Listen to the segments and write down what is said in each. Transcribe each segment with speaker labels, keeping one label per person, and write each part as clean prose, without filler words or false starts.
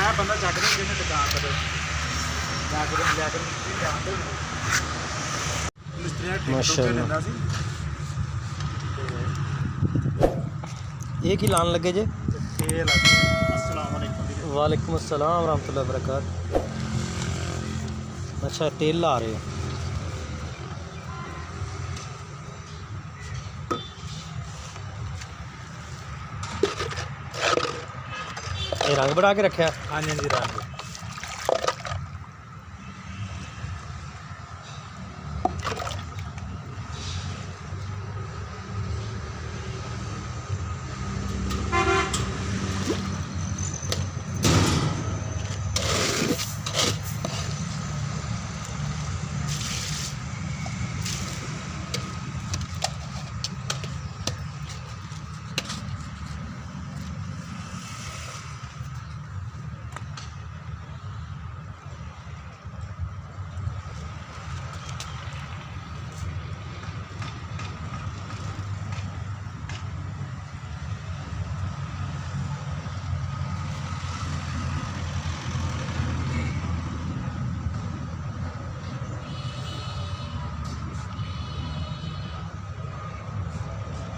Speaker 1: मैं बंदा चक दे जिन्हें दुकान पर लैकर
Speaker 2: माशाअल्लाह। ये की लान लगे जे? वालेकुम अस्सलाम रहमतुल्लाहि व बरकातहू। अच्छा तेल ला रहे हो? ये रंग बढ़ा के रखा?
Speaker 1: हाँ जी रंग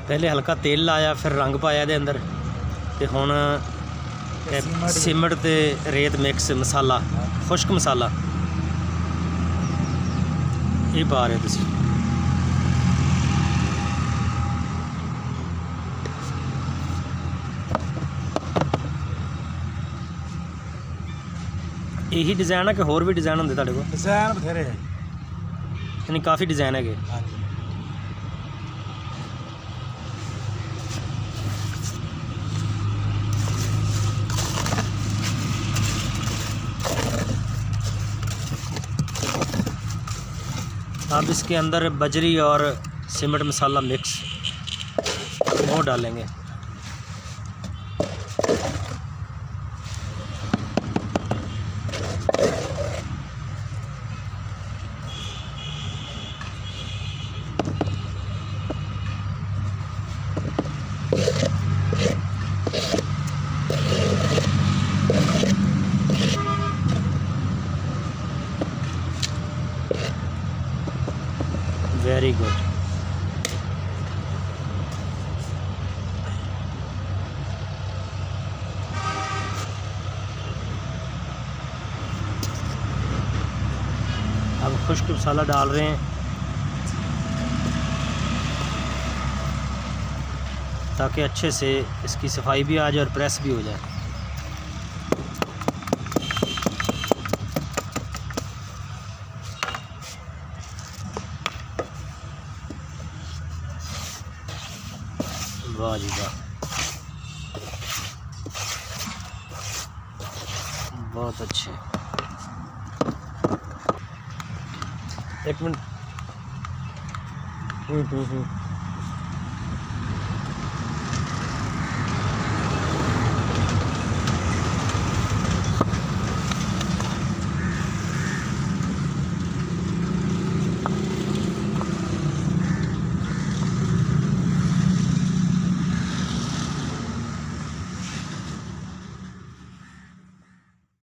Speaker 2: पहले हल्का तेल लाया फिर रंग पाया दे अंदर ते हुण सीमट ते रेत मिक्स मसाला खुश्क मसाला ये पा रहे तुसीं। यही डिज़ाइन है कि होर भी डिज़ाइन होंदे तुहाडे कोल?
Speaker 1: डिज़ाइन बथेरे है,
Speaker 2: यानी काफ़ी डिज़ाइन है।
Speaker 1: हाँ जी
Speaker 2: अब इसके अंदर बजरी और सीमेंट मसाला मिक्स वो डालेंगे। Very good. अब खुश्क मसाला डाल रहे हैं ताकि अच्छे से इसकी सफाई भी आ जाए और प्रेस भी हो जाए। वाह जी वाह, बहुत अच्छे। एक मिनट।